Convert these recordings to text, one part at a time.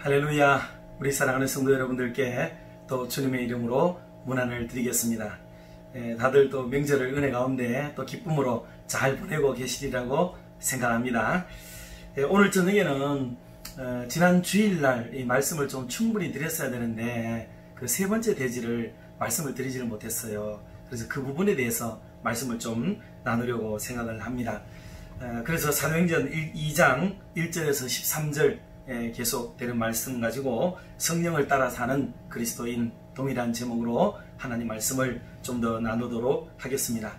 할렐루야. 우리 사랑하는 성도 여러분들께 또 주님의 이름으로 문안을 드리겠습니다. 다들 또 명절을 은혜 가운데 또 기쁨으로 잘 보내고 계시리라고 생각합니다. 오늘 저녁에는 지난 주일날 이 말씀을 좀 충분히 드렸어야 되는데 그 세 번째 대지를 말씀을 드리지를 못했어요. 그래서 그 부분에 대해서 말씀을 좀 나누려고 생각을 합니다. 그래서 사도행전 2장 1절에서 13절 계속되는 말씀 가지고 성령을 따라 사는 그리스도인 동일한 제목으로 하나님 말씀을 좀 더 나누도록 하겠습니다.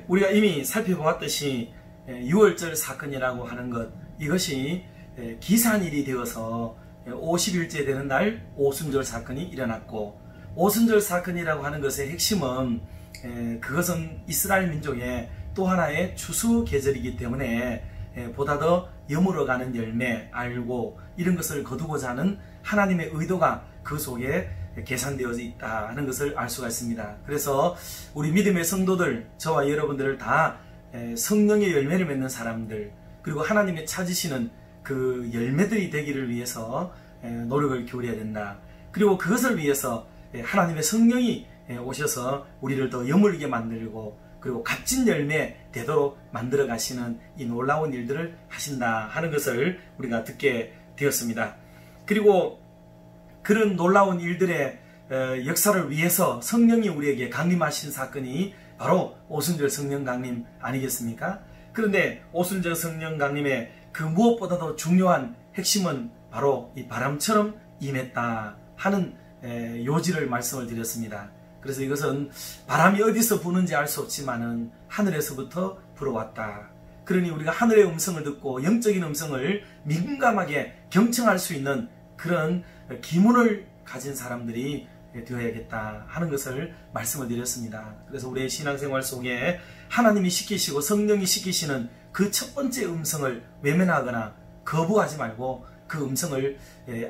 우리가 이미 살펴보았듯이 6월절 사건이라고 하는 것, 이것이 기산일이 되어서 50일째 되는 날 오순절 사건이 일어났고, 오순절 사건이라고 하는 것의 핵심은 그것은 이스라엘 민족의 또 하나의 추수 계절이기 때문에 보다 더 여물어가는 열매, 알고 이런 것을 거두고자 하는 하나님의 의도가 그 속에 계산되어 있다 하는 것을 알 수가 있습니다. 그래서 우리 믿음의 성도들, 저와 여러분들을 다 성령의 열매를 맺는 사람들, 그리고 하나님의 찾으시는 그 열매들이 되기를 위해서 노력을 기울여야 된다. 그리고 그것을 위해서 하나님의 성령이 오셔서 우리를 더 여물게 만들고, 그리고 값진 열매 되도록 만들어 가시는 이 놀라운 일들을 하신다 하는 것을 우리가 듣게 되었습니다. 그리고 그런 놀라운 일들의 역사를 위해서 성령이 우리에게 강림하신 사건이 바로 오순절 성령 강림 아니겠습니까? 그런데 오순절 성령 강림의 그 무엇보다도 중요한 핵심은 바로 이 바람처럼 임했다 하는 요지를 말씀을 드렸습니다. 그래서 이것은 바람이 어디서 부는지 알 수 없지만은 하늘에서부터 불어왔다. 그러니 우리가 하늘의 음성을 듣고 영적인 음성을 민감하게 경청할 수 있는 그런 기문을 가진 사람들이 되어야겠다 하는 것을 말씀을 드렸습니다. 그래서 우리의 신앙생활 속에 하나님이 시키시고 성령이 시키시는 그 첫 번째 음성을 외면하거나 거부하지 말고 그 음성을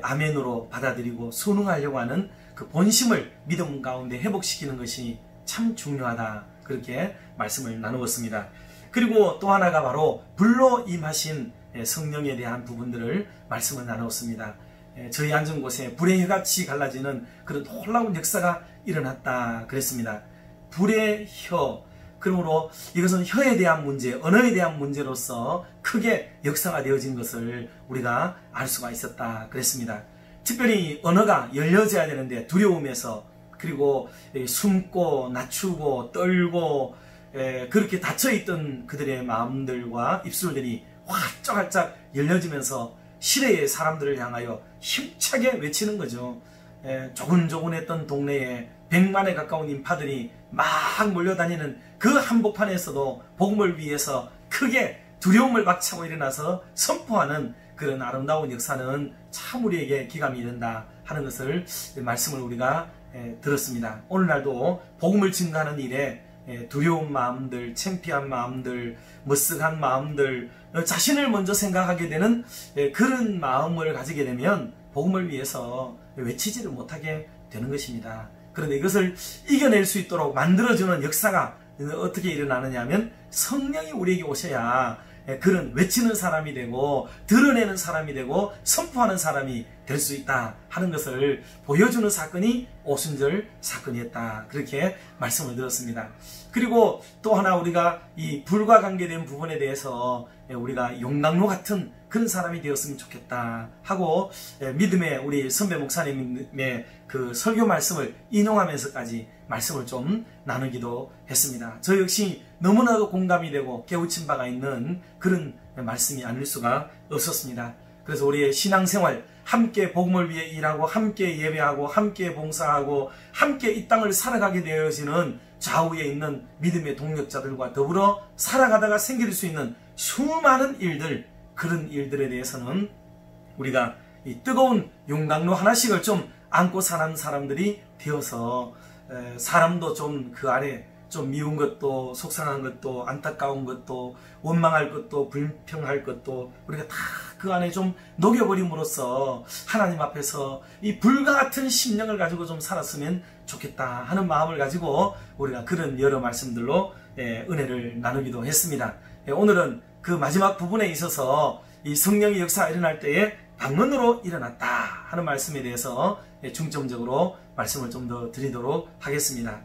아멘으로 받아들이고 순응하려고 하는 그 본심을 믿음 가운데 회복시키는 것이 참 중요하다, 그렇게 말씀을 나누었습니다. 그리고 또 하나가 바로 불로 임하신 성령에 대한 부분들을 말씀을 나누었습니다. 저희 앉은 곳에 불의 혀같이 갈라지는 그런 놀라운 역사가 일어났다 그랬습니다. 불의 혀, 그러므로 이것은 혀에 대한 문제, 언어에 대한 문제로서 크게 역사가 되어진 것을 우리가 알 수가 있었다 그랬습니다. 특별히 언어가 열려져야 되는데 두려움에서, 그리고 숨고 낮추고 떨고 그렇게 닫혀있던 그들의 마음들과 입술들이 활짝활짝 열려지면서 시대의 사람들을 향하여 힘차게 외치는 거죠. 조근조근했던 동네에 100만에 가까운 인파들이 막 몰려다니는 그 한복판에서도 복음을 위해서 크게 두려움을 박차고 일어나서 선포하는 그런 아름다운 역사는 참 우리에게 기감이 된다 하는 것을 말씀을 우리가 들었습니다. 오늘날도 복음을 증거하는 일에 두려운 마음들, 창피한 마음들, 머쓱한 마음들, 자신을 먼저 생각하게 되는 그런 마음을 가지게 되면 복음을 위해서 외치지를 못하게 되는 것입니다. 그런데 이것을 이겨낼 수 있도록 만들어주는 역사가 어떻게 일어나느냐 하면 성령이 우리에게 오셔야 그런 외치는 사람이 되고 드러내는 사람이 되고 선포하는 사람이 될 수 있다 하는 것을 보여주는 사건이 오순절 사건이었다, 그렇게 말씀을 드렸습니다. 그리고 또 하나 우리가 이 불과 관계된 부분에 대해서 우리가 용광로 같은 그런 사람이 되었으면 좋겠다 하고 믿음의 우리 선배 목사님의 그 설교 말씀을 인용하면서까지 말씀을 좀 나누기도 했습니다. 저 역시 너무나도 공감이 되고 깨우친 바가 있는 그런 말씀이 아닐 수가 없었습니다. 그래서 우리의 신앙생활, 함께 복음을 위해 일하고 함께 예배하고 함께 봉사하고 함께 이 땅을 살아가게 되어지는 좌우에 있는 믿음의 동력자들과 더불어 살아가다가 생길 수 있는 수많은 일들, 그런 일들에 대해서는 우리가 이 뜨거운 용광로 하나씩을 좀 안고 사는 사람들이 되어서 사람도 좀 그 아래 좀 미운 것도 속상한 것도 안타까운 것도 원망할 것도 불평할 것도 우리가 다 그 안에 좀 녹여버림으로써 하나님 앞에서 이 불과 같은 심령을 가지고 좀 살았으면 좋겠다 하는 마음을 가지고 우리가 그런 여러 말씀들로 은혜를 나누기도 했습니다. 오늘은 그 마지막 부분에 있어서 이 성령의 역사가 일어날 때에 방언으로 일어났다 하는 말씀에 대해서 중점적으로 말씀을 좀 더 드리도록 하겠습니다.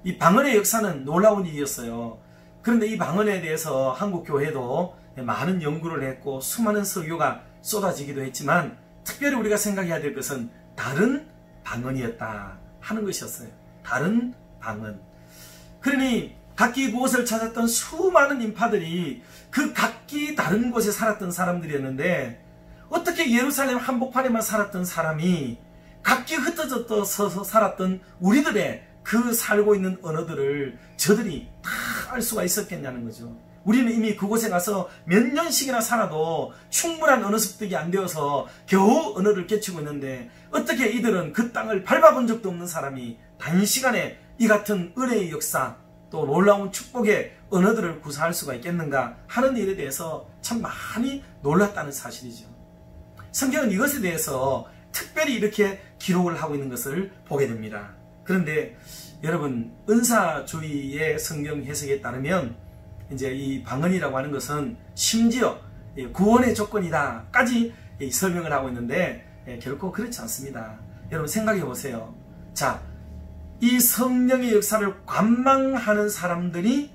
이 방언의 역사는 놀라운 일이었어요. 그런데 이 방언에 대해서 한국 교회도 많은 연구를 했고 수많은 설교가 쏟아지기도 했지만 특별히 우리가 생각해야 될 것은 다른 방언이었다 하는 것이었어요. 다른 방언. 그러니 각기 그곳을 찾았던 수많은 인파들이 그 각기 다른 곳에 살았던 사람들이었는데 어떻게 예루살렘 한복판에만 살았던 사람이 각기 흩어져서 살았던 우리들의 그 살고 있는 언어들을 저들이 다 알 수가 있었겠냐는 거죠. 우리는 이미 그곳에 가서 몇 년씩이나 살아도 충분한 언어 습득이 안 되어서 겨우 언어를 깨치고 있는데 어떻게 이들은 그 땅을 밟아본 적도 없는 사람이 단시간에 이 같은 은혜의 역사 또 놀라운 축복의 언어들을 구사할 수가 있겠는가 하는 일에 대해서 참 많이 놀랐다는 사실이죠. 성경은 이것에 대해서 특별히 이렇게 기록을 하고 있는 것을 보게 됩니다. 그런데 여러분, 은사주의의 성경 해석에 따르면 이제 이 방언이라고 하는 것은 심지어 구원의 조건이다까지 설명을 하고 있는데 결코 그렇지 않습니다. 여러분 생각해 보세요. 자, 이 성령의 역사를 관망하는 사람들이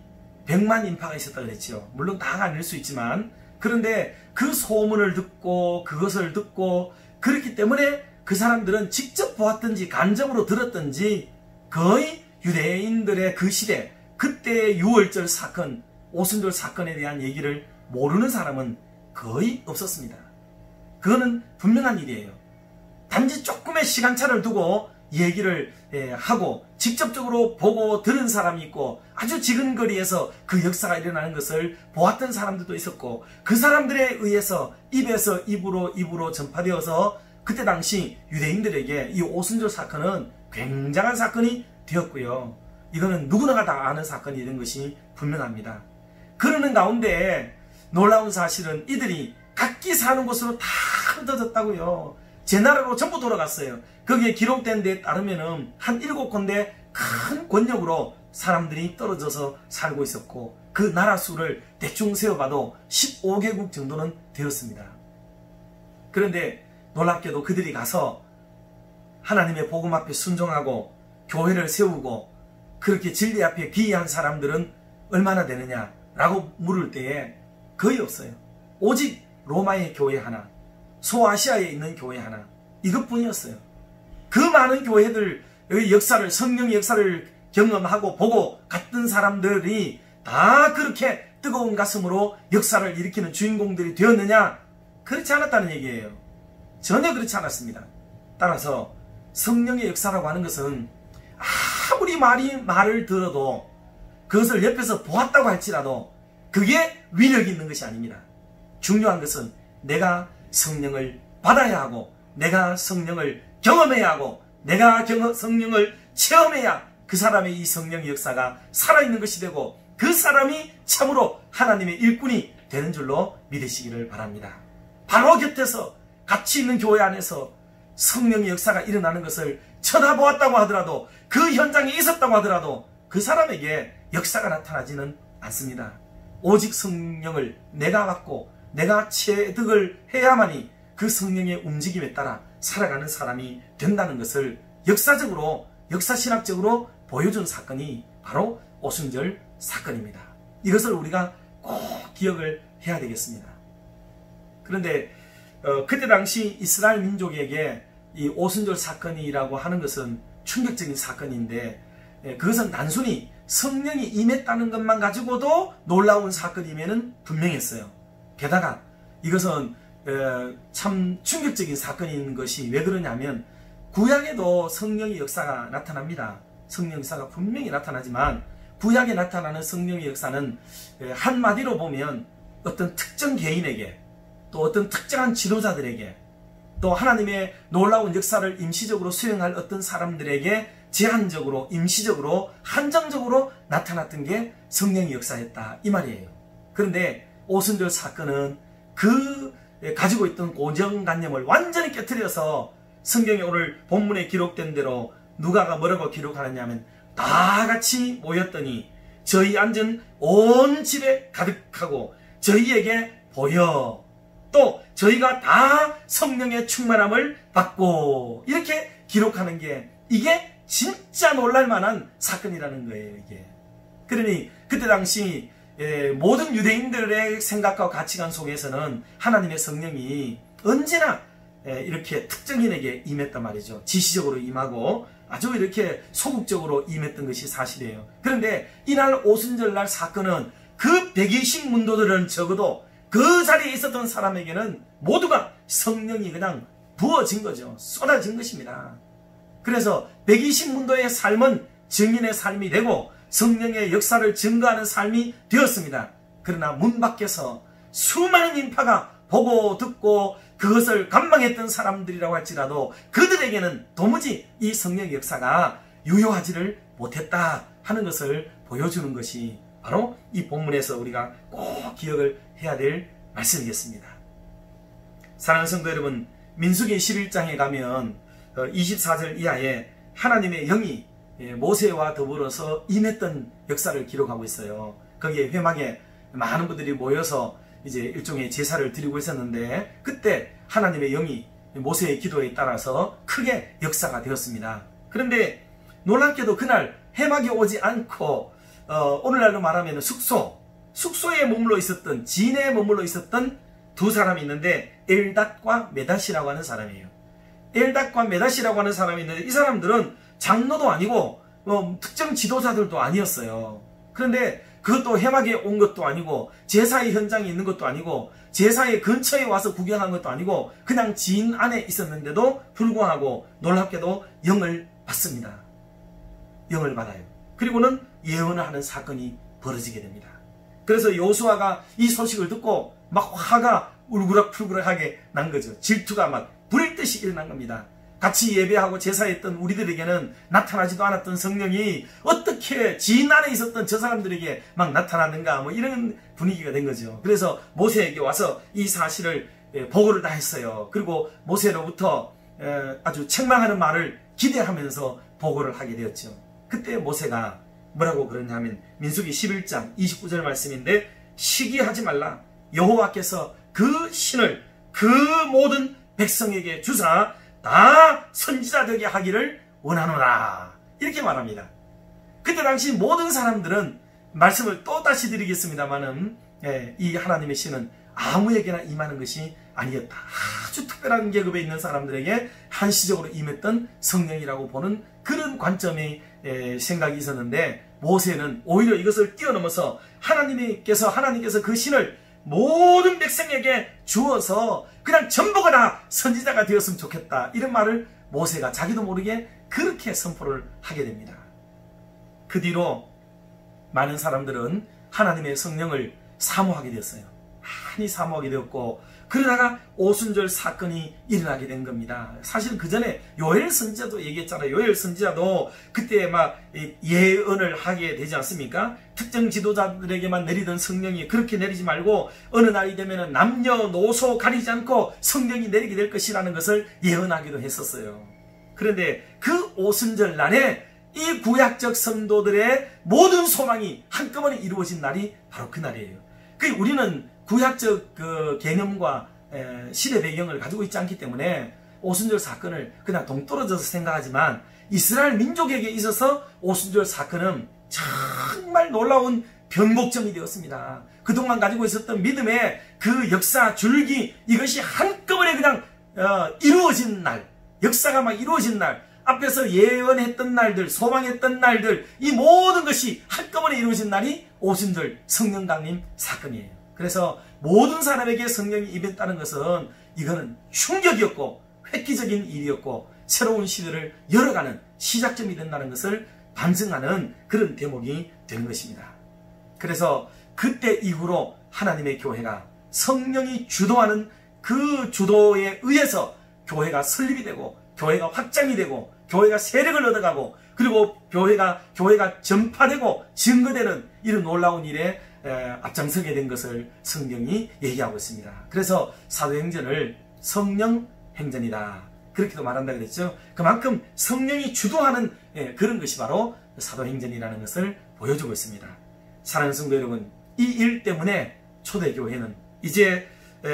100만 인파가 있었다 그랬죠. 물론 다가 아닐 수 있지만 그런데 그 소문을 듣고 그것을 듣고 그렇기 때문에 그 사람들은 직접 보았든지 간접으로 들었든지 거의 유대인들의 그 시대 그때의 유월절 사건 오순절 사건에 대한 얘기를 모르는 사람은 거의 없었습니다. 그거는 분명한 일이에요. 단지 조금의 시간차를 두고 얘기를 하고 직접적으로 보고 들은 사람이 있고 아주 지근거리에서 그 역사가 일어나는 것을 보았던 사람들도 있었고 그 사람들에 의해서 입에서 입으로 전파되어서 그때 당시 유대인들에게 이 오순절 사건은 굉장한 사건이 되었고요. 이거는 누구나가 다 아는 사건이 된 것이 분명합니다. 그러는 가운데 놀라운 사실은 이들이 각기 사는 곳으로 다 흩어졌다고요. 제 나라로 전부 돌아갔어요. 거기에 기록된 데에 따르면은 한 7군데 큰 권력으로 사람들이 떨어져서 살고 있었고 그 나라 수를 대충 세어봐도 15개국 정도는 되었습니다. 그런데 놀랍게도 그들이 가서 하나님의 복음 앞에 순종하고 교회를 세우고 그렇게 진리 앞에 귀의한 사람들은 얼마나 되느냐라고 물을 때에 거의 없어요. 오직 로마의 교회 하나, 소아시아에 있는 교회 하나, 이것뿐이었어요. 그 많은 교회들의 역사를, 성령의 역사를 경험하고 보고 갔던 사람들이 다 그렇게 뜨거운 가슴으로 역사를 일으키는 주인공들이 되었느냐? 그렇지 않았다는 얘기예요. 전혀 그렇지 않았습니다. 따라서 성령의 역사라고 하는 것은 아무리 말을 들어도 그것을 옆에서 보았다고 할지라도 그게 위력이 있는 것이 아닙니다. 중요한 것은 내가 성령을 받아야 하고 내가 성령을 경험해야 하고 내가 성령을 체험해야 그 사람의 이 성령의 역사가 살아있는 것이 되고 그 사람이 참으로 하나님의 일꾼이 되는 줄로 믿으시기를 바랍니다. 바로 곁에서 같이 있는 교회 안에서 성령의 역사가 일어나는 것을 쳐다보았다고 하더라도 그 현장에 있었다고 하더라도 그 사람에게 역사가 나타나지는 않습니다. 오직 성령을 내가 받고 내가 체득을 해야만이 그 성령의 움직임에 따라 살아가는 사람이 된다는 것을 역사적으로 역사신학적으로 보여준 사건이 바로 오순절 사건입니다. 이것을 우리가 꼭 기억을 해야 되겠습니다. 그런데 그때 당시 이스라엘 민족에게 이 오순절 사건이라고 하는 것은 충격적인 사건인데 그것은 단순히 성령이 임했다는 것만 가지고도 놀라운 사건이면은 분명했어요. 게다가 이것은 참 충격적인 사건인 것이 왜 그러냐면 구약에도 성령의 역사가 나타납니다. 성령 역사가 분명히 나타나지만 구약에 나타나는 성령의 역사는 한마디로 보면 어떤 특정 개인에게 또 어떤 특정한 지도자들에게 또 하나님의 놀라운 역사를 임시적으로 수행할 어떤 사람들에게 제한적으로 임시적으로 한정적으로 나타났던 게 성령의 역사였다 이 말이에요. 그런데 오순절 사건은 그 가지고 있던 고정관념을 완전히 깨트려서 성경에 오늘 본문에 기록된 대로 누가가 뭐라고 기록하느냐면 다 같이 모였더니 저희 앉은 온 집에 가득하고 저희에게 보여 또 저희가 다 성령의 충만함을 받고 이렇게 기록하는 게 이게 진짜 놀랄만한 사건이라는 거예요. 이게. 그러니 그때 당시 모든 유대인들의 생각과 가치관 속에서는 하나님의 성령이 언제나 이렇게 특정인에게 임했단 말이죠. 지시적으로 임하고 아주 이렇게 소극적으로 임했던 것이 사실이에요. 그런데 이날 오순절날 사건은 그 120문도들은 적어도 그 자리에 있었던 사람에게는 모두가 성령이 그냥 부어진 거죠. 쏟아진 것입니다. 그래서 120문도의 삶은 증인의 삶이 되고 성령의 역사를 증거하는 삶이 되었습니다. 그러나 문 밖에서 수많은 인파가 보고 듣고 그것을 감망했던 사람들이라고 할지라도 그들에게는 도무지 이 성령의 역사가 유효하지를 못했다 하는 것을 보여주는 것이 바로 이 본문에서 우리가 꼭 기억을 해야 될 말씀이겠습니다. 사랑하는 성도 여러분, 민수기 11장에 가면 24절 이하에 하나님의 영이 모세와 더불어서 임했던 역사를 기록하고 있어요. 거기에 회막에 많은 분들이 모여서 이제 일종의 제사를 드리고 있었는데 그때 하나님의 영이 모세의 기도에 따라서 크게 역사가 되었습니다. 그런데 놀랍게도 그날 회막에 오지 않고 오늘날로 말하면 숙소에 머물러 있었던, 진에 머물러 있었던 두 사람이 있는데 엘닷과 메닷이라고 하는 사람이에요. 엘닷과 메닷이라고 하는 사람이 있는데 이 사람들은 장로도 아니고 특정 지도자들도 아니었어요. 그런데 그것도 회막에 온 것도 아니고 제사의 현장에 있는 것도 아니고 제사의 근처에 와서 구경한 것도 아니고 그냥 진 안에 있었는데도 불구하고 놀랍게도 영을 받습니다. 영을 받아요. 그리고는 예언을 하는 사건이 벌어지게 됩니다. 그래서 여호수아가 이 소식을 듣고 막 화가 울그락불그락하게 난 거죠. 질투가 막 불일 듯이 일어난 겁니다. 같이 예배하고 제사했던 우리들에게는 나타나지도 않았던 성령이 어떻게 지인 안에 있었던 저 사람들에게 막 나타났는가, 뭐 이런 분위기가 된 거죠. 그래서 모세에게 와서 이 사실을 보고를 다 했어요. 그리고 모세로부터 아주 책망하는 말을 기대하면서 보고를 하게 되었죠. 그때 모세가 뭐라고 그러냐면 민수기 11장 29절 말씀인데, 시기하지 말라. 여호와께서 그 신을 그 모든 백성에게 주사 다 선지자 되게 하기를 원하노라. 이렇게 말합니다. 그때 당시 모든 사람들은, 말씀을 또 다시 드리겠습니다마는, 이 하나님의 신은 아무에게나 임하는 것이 아니었다. 아주 특별한 계급에 있는 사람들에게 한시적으로 임했던 성령이라고 보는 그런 관점의 생각이 있었는데, 모세는 오히려 이것을 뛰어넘어서 하나님께서 그 신을 모든 백성에게 주어서 그냥 전부가 다 선지자가 되었으면 좋겠다, 이런 말을 모세가 자기도 모르게 그렇게 선포를 하게 됩니다. 그 뒤로 많은 사람들은 하나님의 성령을 사모하게 되었어요. 많이 사모하게 되었고, 그러다가 오순절 사건이 일어나게 된 겁니다. 사실 그 전에 요엘 선지자도 얘기했잖아요. 요엘 선지자도 그때 막 예언을 하게 되지 않습니까? 특정 지도자들에게만 내리던 성령이 그렇게 내리지 말고 어느 날이 되면 남녀노소 가리지 않고 성령이 내리게 될 것이라는 것을 예언하기도 했었어요. 그런데 그 오순절 날에 이 구약적 성도들의 모든 소망이 한꺼번에 이루어진 날이 바로 그 날이에요. 우리는 구약적 그 개념과 시대 배경을 가지고 있지 않기 때문에 오순절 사건을 그냥 동떨어져서 생각하지만, 이스라엘 민족에게 있어서 오순절 사건은 정말 놀라운 변곡점이 되었습니다. 그동안 가지고 있었던 믿음의 그 역사 줄기, 이것이 한꺼번에 그냥 이루어진 날, 역사가 막 이루어진 날, 앞에서 예언했던 날들, 소망했던 날들, 이 모든 것이 한꺼번에 이루어진 날이 오순절 성령 강림 사건이에요. 그래서 모든 사람에게 성령이 임했다는 것은 이거는 충격이었고 획기적인 일이었고 새로운 시대를 열어가는 시작점이 된다는 것을 반증하는 그런 대목이 되는 것입니다. 그래서 그때 이후로 하나님의 교회가 성령이 주도하는 그 주도에 의해서 교회가 설립이 되고, 교회가 확장이 되고, 교회가 세력을 얻어가고, 그리고 교회가 전파되고 증거되는 이런 놀라운 일에 앞장서게 된 것을 성경이 얘기하고 있습니다. 그래서 사도행전을 성령 행전이다, 그렇게도 말한다 그랬죠. 그만큼 성령이 주도하는 그런 것이 바로 사도행전이라는 것을 보여주고 있습니다. 사랑하는 성도 여러분, 이 일 때문에 초대교회는 이제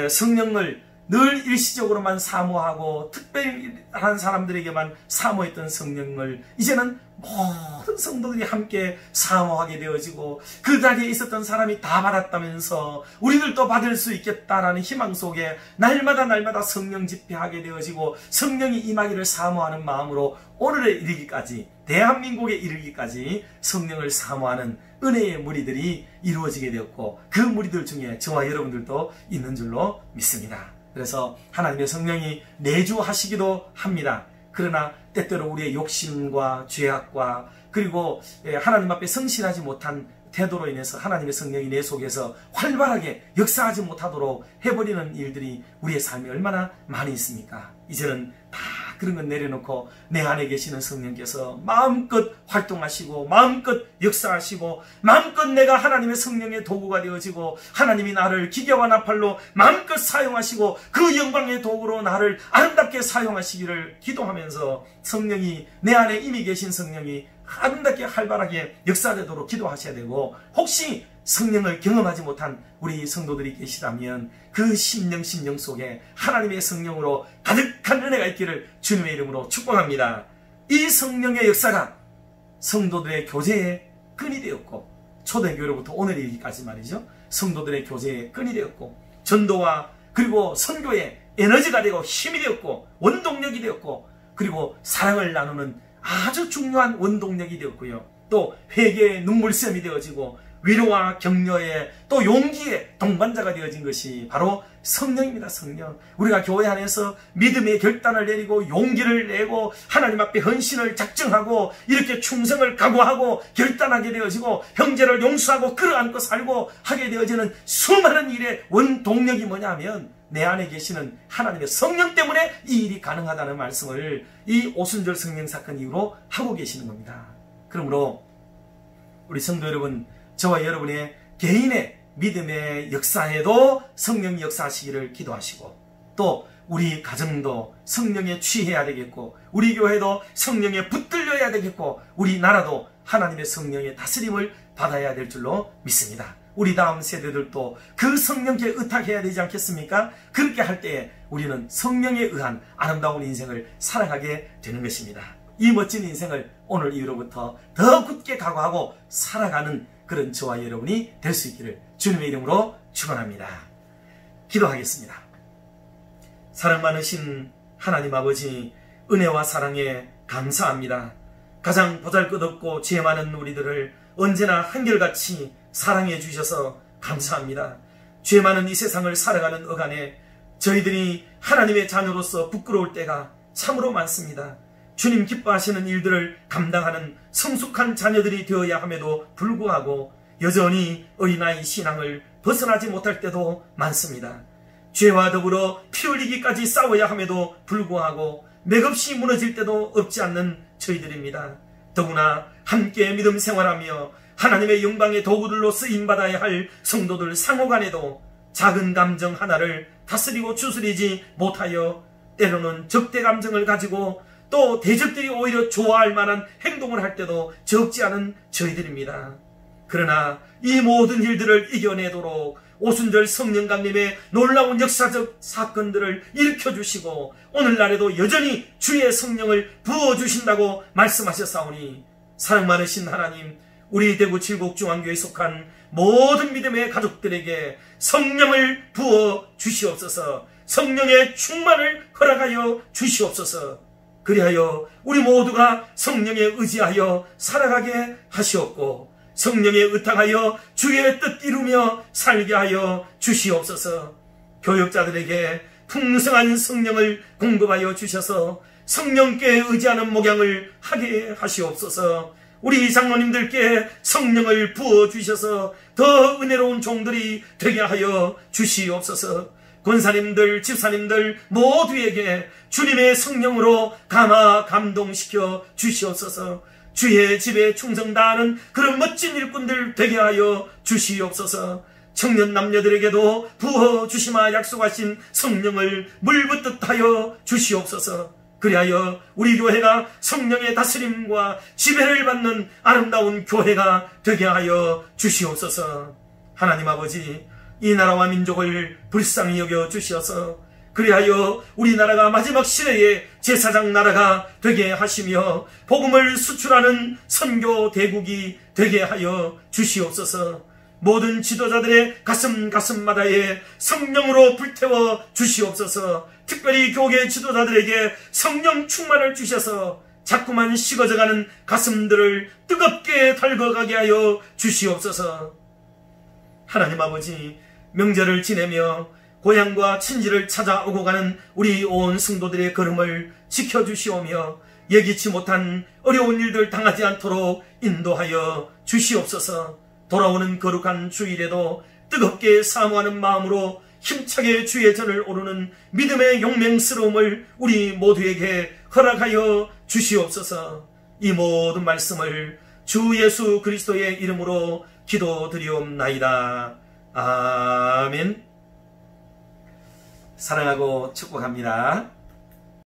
성령을 늘 일시적으로만 사모하고 특별한 사람들에게만 사모했던 성령을 이제는 모든 성도들이 함께 사모하게 되어지고 그 자리에 있었던 사람이 다 받았다면서 우리들도 받을 수 있겠다라는 희망 속에 날마다 성령 집회하게 되어지고 성령이 임하기를 사모하는 마음으로 오늘에 이르기까지, 대한민국에 이르기까지 성령을 사모하는 은혜의 무리들이 이루어지게 되었고 그 무리들 중에 저와 여러분들도 있는 줄로 믿습니다. 그래서 하나님의 성령이 내주하시기도 합니다. 그러나 때때로 우리의 욕심과 죄악과 그리고 하나님 앞에 성실하지 못한 태도로 인해서 하나님의 성령이 내 속에서 활발하게 역사하지 못하도록 해버리는 일들이 우리의 삶에 얼마나 많이 있습니까? 이제는 다 그런 건 내려놓고 내 안에 계시는 성령께서 마음껏 활동하시고 마음껏 역사하시고 마음껏 내가 하나님의 성령의 도구가 되어지고 하나님이 나를 기계와 나팔로 마음껏 사용하시고 그 영광의 도구로 나를 아름답게 사용하시기를 기도하면서 성령이 내 안에 이미 계신 성령이 아름답게 활발하게 역사되도록 기도하셔야 되고, 혹시 성령을 경험하지 못한 우리 성도들이 계시다면 그 심령 속에 하나님의 성령으로 가득한 은혜가 있기를 주님의 이름으로 축복합니다. 이 성령의 역사가 성도들의 교제의 끈이 되었고, 초대교회로부터 오늘 이르기까지 말이죠, 성도들의 교제의 끈이 되었고 전도와 그리고 선교의 에너지가 되고 힘이 되었고 원동력이 되었고, 그리고 사랑을 나누는 아주 중요한 원동력이 되었고요, 또 회개의 눈물샘이 되어지고 위로와 격려의 또 용기의 동반자가 되어진 것이 바로 성령입니다. 성령. 우리가 교회 안에서 믿음의 결단을 내리고 용기를 내고 하나님 앞에 헌신을 작정하고 이렇게 충성을 각오하고 결단하게 되어지고 형제를 용서하고 끌어안고 살고 하게 되어지는 수많은 일의 원동력이 뭐냐면 내 안에 계시는 하나님의 성령 때문에 이 일이 가능하다는 말씀을 이 오순절 성령 사건 이후로 하고 계시는 겁니다. 그러므로 우리 성도 여러분, 저와 여러분의 개인의 믿음의 역사에도 성령이 역사하시기를 기도하시고, 또 우리 가정도 성령에 취해야 되겠고, 우리 교회도 성령에 붙들려야 되겠고, 우리 나라도 하나님의 성령의 다스림을 받아야 될 줄로 믿습니다. 우리 다음 세대들도 그 성령께 의탁해야 되지 않겠습니까? 그렇게 할 때에 우리는 성령에 의한 아름다운 인생을 살아가게 되는 것입니다. 이 멋진 인생을 오늘 이후로부터 더 굳게 각오하고 살아가는 그런 저와 여러분이 될 수 있기를 주님의 이름으로 축원합니다. 기도하겠습니다. 사랑 많으신 하나님 아버지, 은혜와 사랑에 감사합니다. 가장 보잘것없고 죄 많은 우리들을 언제나 한결같이 사랑해 주셔서 감사합니다. 죄 많은 이 세상을 살아가는 어간에 저희들이 하나님의 자녀로서 부끄러울 때가 참으로 많습니다. 주님 기뻐하시는 일들을 감당하는 성숙한 자녀들이 되어야 함에도 불구하고 여전히 어린아이 신앙을 벗어나지 못할 때도 많습니다. 죄와 더불어 피 흘리기까지 싸워야 함에도 불구하고 맥없이 무너질 때도 없지 않는 저희들입니다. 더구나 함께 믿음 생활하며 하나님의 영광의 도구들로 쓰임받아야 할 성도들 상호간에도 작은 감정 하나를 다스리고 추스리지 못하여 때로는 적대 감정을 가지고 또 대적들이 오히려 좋아할 만한 행동을 할 때도 적지 않은 저희들입니다. 그러나 이 모든 일들을 이겨내도록 오순절 성령 강림의 놀라운 역사적 사건들을 일으켜주시고 오늘날에도 여전히 주의 성령을 부어주신다고 말씀하셨사오니, 사랑 많으신 하나님, 우리 대구 칠곡중앙교회에 속한 모든 믿음의 가족들에게 성령을 부어 주시옵소서. 성령의 충만을 허락하여 주시옵소서. 그리하여 우리 모두가 성령에 의지하여 살아가게 하시옵고 성령에 의탁하여 주의 뜻 이루며 살게 하여 주시옵소서. 교역자들에게 풍성한 성령을 공급하여 주셔서 성령께 의지하는 목양을 하게 하시옵소서. 우리 장로님들께 성령을 부어주셔서 더 은혜로운 종들이 되게 하여 주시옵소서. 권사님들, 집사님들 모두에게 주님의 성령으로 감화 감동시켜 주시옵소서. 주의 집에 충성 다하는 그런 멋진 일꾼들 되게 하여 주시옵소서. 청년 남녀들에게도 부어주시마 약속하신 성령을 물붓듯 하여 주시옵소서. 그리하여 우리 교회가 성령의 다스림과 지배를 받는 아름다운 교회가 되게 하여 주시옵소서. 하나님 아버지, 이 나라와 민족을 불쌍히 여겨 주시어서 그리하여 우리나라가 마지막 시대의 제사장 나라가 되게 하시며 복음을 수출하는 선교 대국이 되게 하여 주시옵소서. 모든 지도자들의 가슴마다에 성령으로 불태워 주시옵소서. 특별히 교계 지도자들에게 성령 충만을 주셔서 자꾸만 식어져가는 가슴들을 뜨겁게 달궈가게 하여 주시옵소서. 하나님 아버지, 명절을 지내며 고향과 친지를 찾아오고 가는 우리 온 성도들의 걸음을 지켜주시오며 예기치 못한 어려운 일들 당하지 않도록 인도하여 주시옵소서. 돌아오는 거룩한 주일에도 뜨겁게 사모하는 마음으로 힘차게 주의 전을 오르는 믿음의 용맹스러움을 우리 모두에게 허락하여 주시옵소서. 이 모든 말씀을 주 예수 그리스도의 이름으로 기도드리옵나이다. 아멘. 사랑하고 축복합니다.